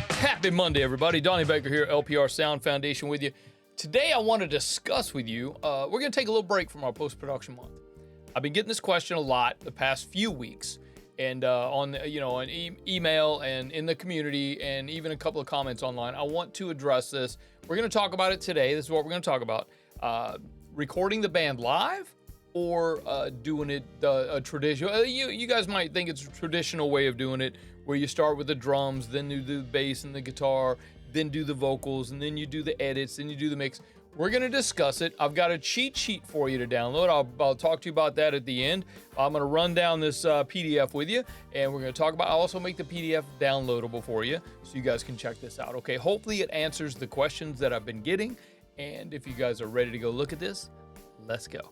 Happy Monday, everybody. Donnie Baker here, LPR Sound Foundation with you. Today, I want to discuss with you, we're going to take a little break from our post-production month. I've been getting this question a lot the past few weeks, and on email and in the community, and even a couple of comments online. I want to address this. We're going to talk about it today. This is what we're going to talk about. Recording the band live or doing it a traditional. You guys might think it's a traditional way of doing it, where you start with the drums, then you do the bass and the guitar, then do the vocals, and then you do the edits, then you do the mix. We're going to discuss it. I've got a cheat sheet for you to download. I'll talk to you about that at the end. I'm going to run down this PDF with you, and we're going to talk about. I'll also make the PDF downloadable for you so you guys can check this out. Okay, hopefully it answers the questions that I've been getting, and if you guys are ready to go look at this, let's go.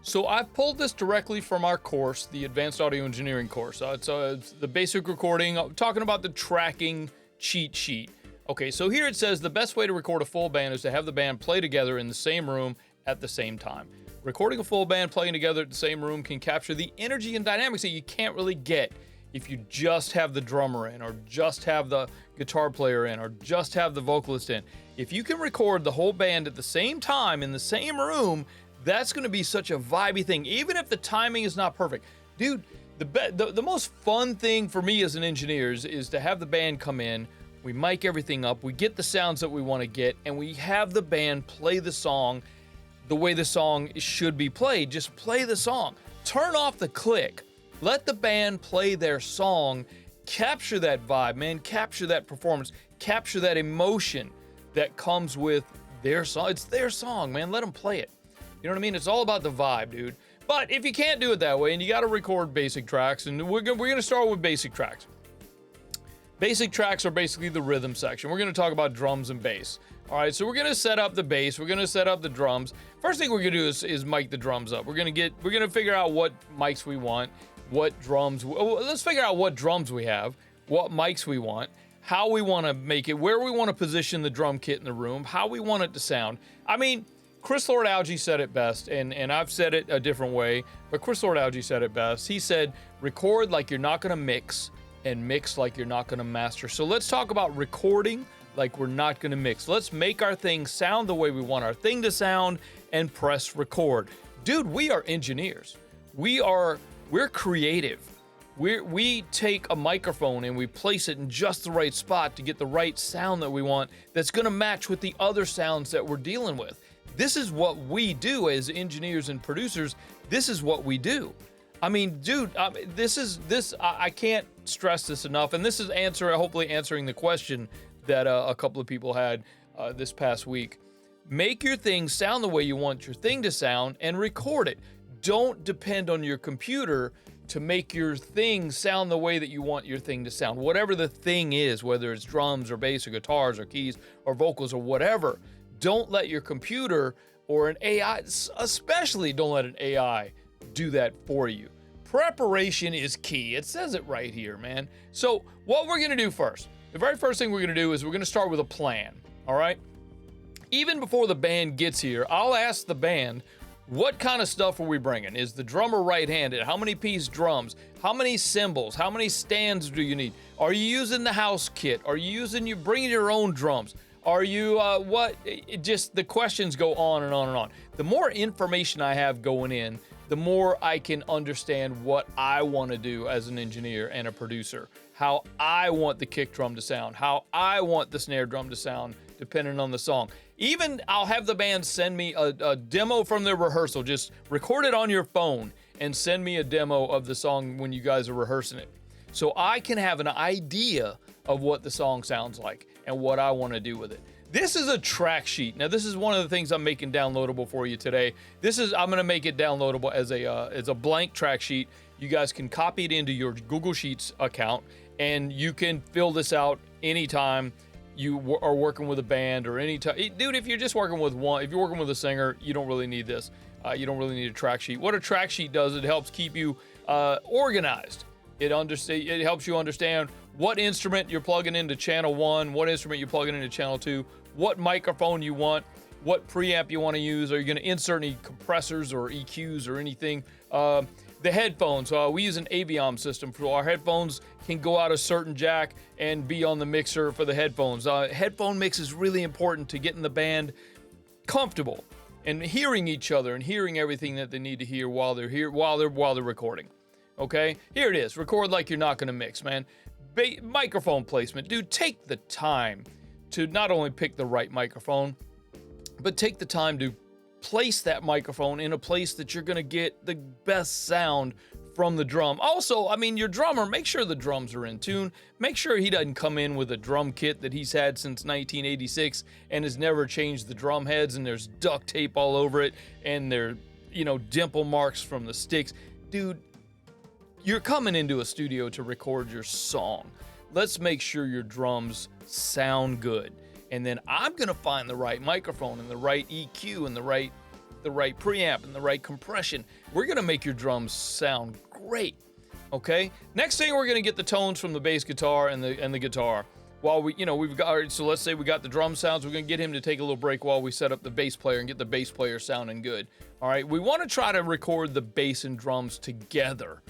So I pulled this directly from our course, the Advanced Audio Engineering course. It's the basic recording. I'm talking about the tracking cheat sheet. Okay, so here it says the best way to record a full band is to have the band play together in the same room at the same time. Recording a full band playing together at the same room can capture the energy and dynamics that you can't really get if you just have the drummer in, or just have the guitar player in, or just have the vocalist in. If you can record the whole band at the same time in the same room, that's going to be such a vibey thing, even if the timing is not perfect. Dude, the most fun thing for me as an engineer is to have the band come in, we mic everything up, we get the sounds that we want to get, and we have the band play the song the way the song should be played. Just play the song. Turn off the click. Let the band play their song. Capture that vibe, man. Capture that performance. Capture that emotion that comes with their song. It's their song, man. Let them play it. You know what I mean? It's all about the vibe, dude. But if you can't do it that way, and you got to record basic tracks, and we're going to start with basic tracks. Basic tracks are basically the rhythm section. We're going to talk about drums and bass. All right, so we're going to set up the bass. We're going to set up the drums. First thing we're going to do is mic the drums up. We're going to figure out what mics we want, what drums. Let's figure out what drums we have, what mics we want, how we want to make it, where we want to position the drum kit in the room, how we want it to sound. I mean, Chris Lord-Alge said it best, and I've said it a different way, but Chris Lord-Alge said it best. He said, record like you're not going to mix, and mix like you're not going to master. So let's talk about recording like we're not going to mix. Let's make our thing sound the way we want our thing to sound, and press record. Dude, we are engineers. We're creative. We take a microphone and we place it in just the right spot to get the right sound that we want that's going to match with the other sounds that we're dealing with. This is what we do as engineers and producers. This is what we do. I mean, dude, I can't stress this enough. And this is hopefully answering the question that a couple of people had this past week. Make your thing sound the way you want your thing to sound, and record it. Don't depend on your computer to make your thing sound the way that you want your thing to sound. Whatever the thing is, whether it's drums or bass or guitars or keys or vocals or whatever, don't let your computer or an AI, especially don't let an AI do that for you. Preparation is key. It says it right here, man. So what we're going to do first, the very first thing we're going to do is we're going to start with a plan, all right? Even before the band gets here, I'll ask the band, what kind of stuff are we bringing? Is the drummer right-handed? How many piece drums? How many cymbals? How many stands do you need? Are you using the house kit? Are you bringing your own drums? Are you, just the questions go on and on and on. The more information I have going in, the more I can understand what I want to do as an engineer and a producer, how I want the kick drum to sound, how I want the snare drum to sound, depending on the song. Even I'll have the band send me a demo from their rehearsal. Just record it on your phone and send me a demo of the song when you guys are rehearsing it, so I can have an idea of what the song sounds like and what I want to do with it. This is a track sheet. Now, this is one of the things I'm making downloadable for you today. I'm going to make it downloadable as a blank track sheet. You guys can copy it into your Google Sheets account, and you can fill this out anytime you are working with a band or any time. Dude, if you're just working with if you're working with a singer, you don't really need this. You don't really need a track sheet. What a track sheet does, it helps keep you organized. It helps you understand what instrument you're plugging into channel 1, what instrument you're plugging into channel 2, what microphone you want, what preamp you want to use. Are you going to insert any compressors or EQs or anything? The headphones, we use an Aviom system for our headphones. Can go out a certain jack and be on the mixer for the headphones. Headphone mix is really important to getting the band comfortable and hearing each other and hearing everything that they need to hear while they're recording. Okay, here it is. Record like you're not gonna mix, man. Microphone placement, dude. Take the time to not only pick the right microphone, but take the time to place that microphone in a place that you're gonna get the best sound from the drum. Also, I mean, your drummer, make sure the drums are in tune. Make sure he doesn't come in with a drum kit that he's had since 1986 and has never changed the drum heads and there's duct tape all over it and there, dimple marks from the sticks. Dude, you're coming into a studio to record your song. Let's make sure your drums sound good. And then I'm gonna find the right microphone and the right EQ and the right preamp and the right compression. We're gonna make your drums sound great. Okay. Next thing, we're gonna get the tones from the bass guitar and the guitar. While we've got, so let's say we got the drum sounds, we're gonna get him to take a little break while we set up the bass player and get the bass player sounding good. All right. We want to try to record the bass and drums together.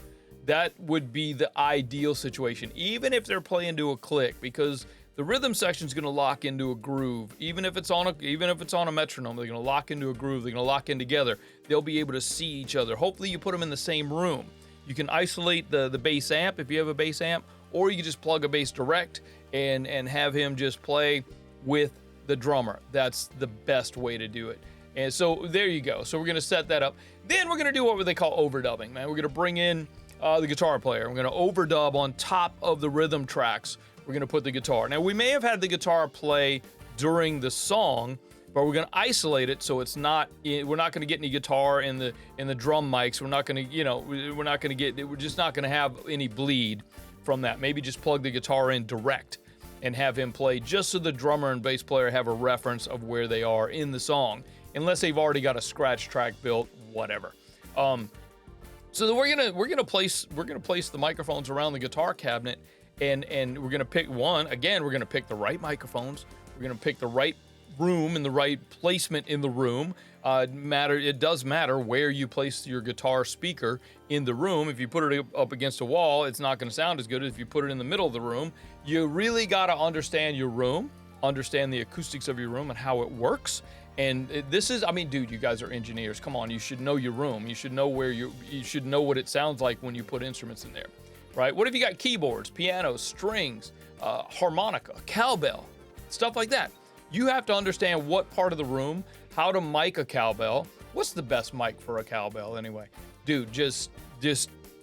That would be the ideal situation, even if they're playing to a click, because the rhythm section is going to lock into a groove. Even if it's on a metronome, they're going to lock into a groove. They're going to lock in together. They'll be able to see each other. Hopefully, you put them in the same room. You can isolate the bass amp if you have a bass amp, or you can just plug a bass direct and have him just play with the drummer. That's the best way to do it. And so there you go. So we're going to set that up. Then we're going to do what they call overdubbing, man. We're going to bring in the guitar player. We're going to overdub on top of the rhythm tracks. We're going to put the guitar. Now, we may have had the guitar play during the song, but we're going to isolate it so it's not. We're not going to get any guitar in the drum mics. We're not going to, we're just not going to have any bleed from that. Maybe just plug the guitar in direct and have him play just so the drummer and bass player have a reference of where they are in the song, unless they've already got a scratch track built, whatever. So we're gonna place the microphones around the guitar cabinet, and we're gonna pick one. Again, we're gonna pick the right microphones. We're gonna pick the right room and the right placement in the room. It does matter where you place your guitar speaker in the room. If you put it up against a wall, it's not gonna sound as good as if you put it in the middle of the room. You really gotta understand your room, understand the acoustics of your room and how it works. And this is, I mean, dude, you guys are engineers. Come on, you should know your room. You should know you should know what it sounds like when you put instruments in there, right? What if you got keyboards, pianos, strings, harmonica, cowbell, stuff like that? You have to understand what part of the room, how to mic a cowbell. What's the best mic for a cowbell anyway? Dude, just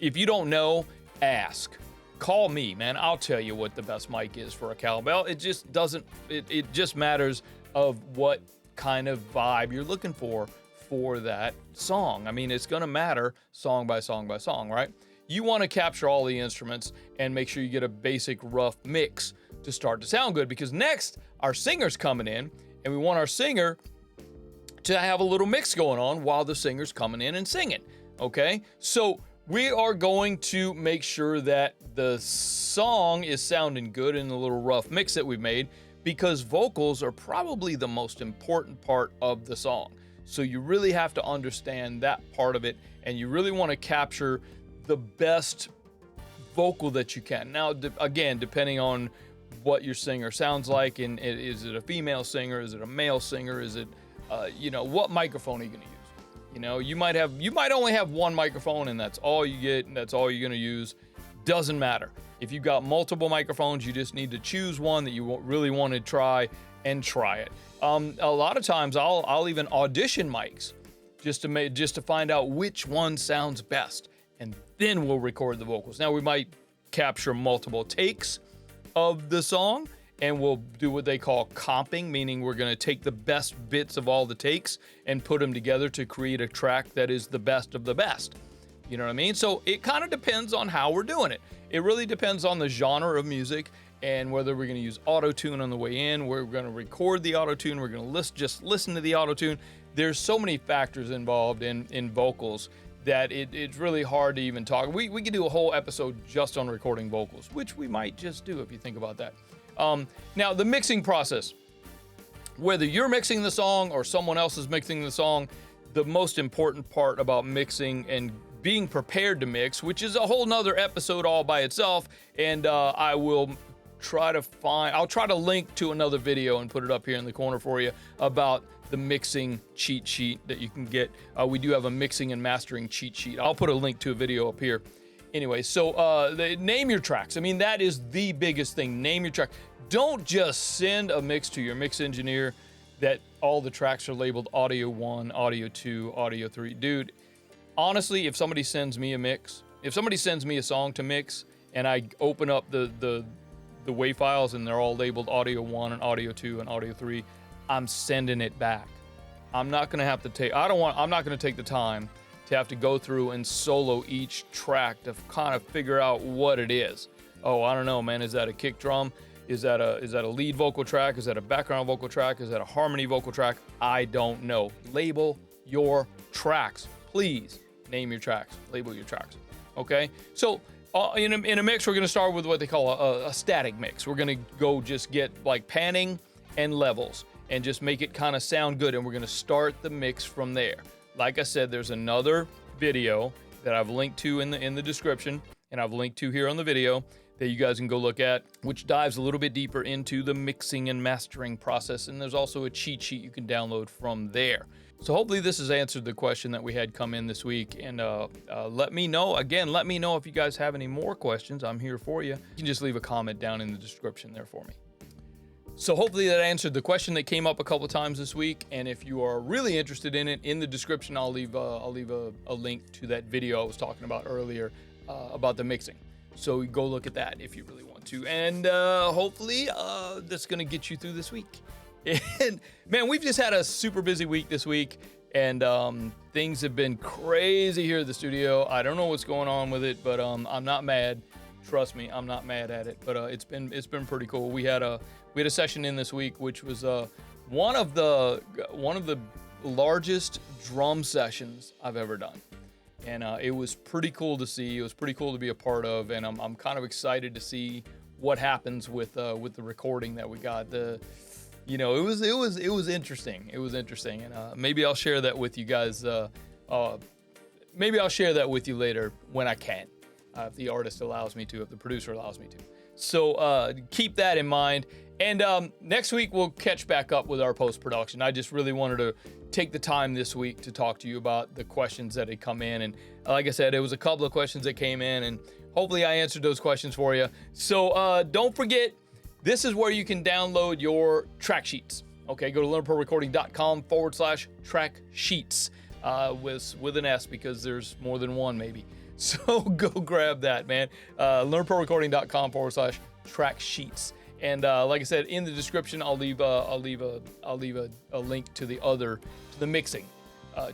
if you don't know, ask. Call me, man. I'll tell you what the best mic is for a cowbell. It just doesn't, it just matters of what kind of vibe you're looking for that song. I mean, it's going to matter song by song by song, right? You want to capture all the instruments and make sure you get a basic rough mix to start to sound good, because next our singer's coming in and we want our singer to have a little mix going on while the singer's coming in and singing. Okay, so we are going to make sure that the song is sounding good in the little rough mix that we've made, because vocals are probably the most important part of the song. So you really have to understand that part of it, and you really want to capture the best vocal that you can. Now, again, depending on what your singer sounds like, and is it a female singer, is it a male singer, is it, what microphone are you going to use? You might only have one microphone, and that's all you get, and that's all you're going to use. Doesn't matter. If you've got multiple microphones, you just need to choose one that you really want to try and try it. A lot of times I'll even audition mics just to find out which one sounds best, and then we'll record the vocals. Now, we might capture multiple takes of the song, and we'll do what they call comping, meaning we're going to take the best bits of all the takes and put them together to create a track that is the best of the best. You know what I mean? So it kind of depends on how we're doing it. It really depends on the genre of music and whether we're going to use auto-tune on the way in, we're going to record the auto-tune, we're going to just listen to the auto-tune. There's so many factors involved in vocals that it's really hard to even talk. We could do a whole episode just on recording vocals, which we might just do if you think about that. Now, the mixing process, whether you're mixing the song or someone else is mixing the song, the most important part about mixing and being prepared to mix, which is a whole nother episode all by itself. And I'll try to link to another video and put it up here in the corner for you about the mixing cheat sheet that you can get. We do have a mixing and mastering cheat sheet. I'll put a link to a video up here. Anyway, so name your tracks. I mean, that is the biggest thing. Name your track. Don't just send a mix to your mix engineer that all the tracks are labeled Audio 1, Audio 2, Audio 3. Dude, honestly, if somebody sends me a mix, if somebody sends me a song to mix and I open up the WAV files and they're all labeled Audio 1 and Audio 2 and Audio 3, I'm sending it back. I'm not gonna have to take, I'm not gonna take the time to have to go through and solo each track to kind of figure out what it is. Oh, I don't know, man, is that a kick drum? Is that a lead vocal track? Is that a background vocal track? Is that a harmony vocal track? I don't know. Label your tracks. Please name your tracks. Label your tracks. Okay? So in a mix, we're going to start with what they call a static mix. We're going to go just get like panning and levels and just make it kind of sound good. And we're going to start the mix from there. Like I said, there's another video that I've linked to in the description, and I've linked to here on the video, that you guys can go look at, which dives a little bit deeper into the mixing and mastering process. And there's also a cheat sheet you can download from there. So hopefully this has answered the question that we had come in this week. And let me know, again, let me know if you guys have any more questions. I'm here for you. You can just leave a comment down in the description there for me. So hopefully that answered the question that came up a couple times this week. And if you are really interested in it, in the description, I'll leave a link to that video I was talking about earlier about the mixing. So go look at that if you really want to. And hopefully that's going to get you through this week. And man, we've just had a super busy week this week. And things have been crazy here at the studio. I don't know what's going on with it, but I'm not mad. Trust me, I'm not mad at it. But it's been pretty cool. We had a session in this week, which was one of the largest drum sessions I've ever done. And it was pretty cool to see. It was pretty cool to be a part of, and I'm kind of excited to see what happens with the recording that we got. It was interesting. It was interesting, and maybe I'll share that with you guys. Maybe I'll share that with you later when I can, if the artist allows me to, if the producer allows me to. So keep that in mind. And next week we'll catch back up with our post-production. I just really wanted to take the time this week to talk to you about the questions that had come in. And like I said, it was a couple of questions that came in, and hopefully I answered those questions for you. So don't forget, this is where you can download your track sheets. Okay, go to learnprorecording.com/track sheets with an S, because there's more than one maybe. So go grab that, man. learnprorecording.com/track sheets. And like I said, in the description, I'll leave a link to the mixing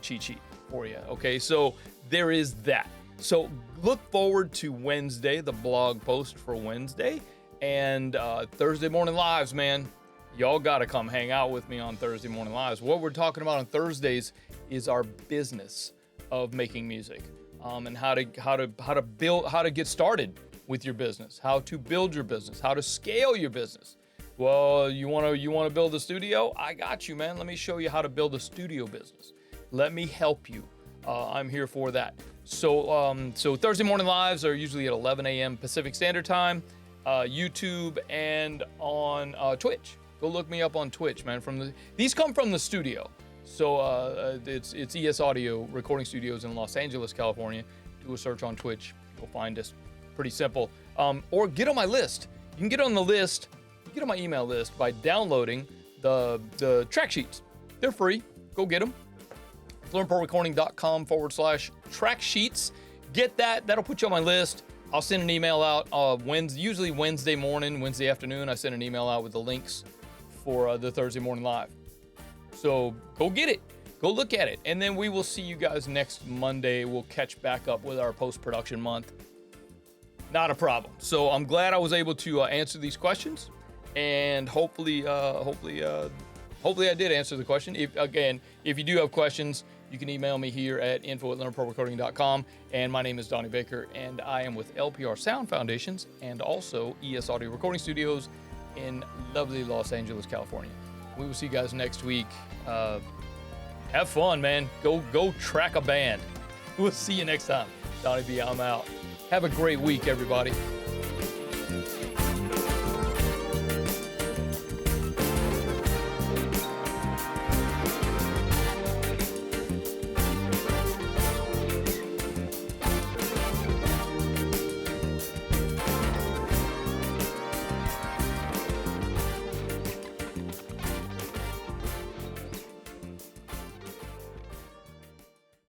cheat sheet for you. Okay, so there is that. So look forward to Wednesday, the blog post for Wednesday, and Thursday morning lives, man. Y'all got to come hang out with me on Thursday morning lives. What we're talking about on Thursdays is our business of making music, and how to get started with your business, how to build your business, how to scale your business. Well, you want to build a studio? I got you, man. Let me show you how to build a studio business. Let me help you. I'm here for that. So Thursday morning lives are usually at 11 a.m. Pacific Standard Time, YouTube, and on Twitch. Go look me up on Twitch, man. These come from the studio. So it's ES Audio Recording Studios in Los Angeles, California. Do a search on Twitch. You'll find us. Pretty simple. Or get on my list. You can get on the list, get on my email list by downloading the track sheets. They're free. Go get them. learnprorecording.com/track sheets. Get that. That'll put you on my list. I'll send an email out usually Wednesday morning, Wednesday afternoon. I send an email out with the links for the Thursday morning live. So go get it. Go look at it. And then we will see you guys next Monday. We'll catch back up with our post-production month. Not a problem. So I'm glad I was able to answer these questions, and hopefully I did answer the question. If you do have questions, you can email me here at info@learnprorecording.com. And my name is Donnie Baker, and I am with LPR Sound Foundations and also ES Audio Recording Studios in lovely Los Angeles, California. We will see you guys next week. Have fun, man. Go track a band. We'll see you next time. Donnie B, I'm out. Have a great week, everybody.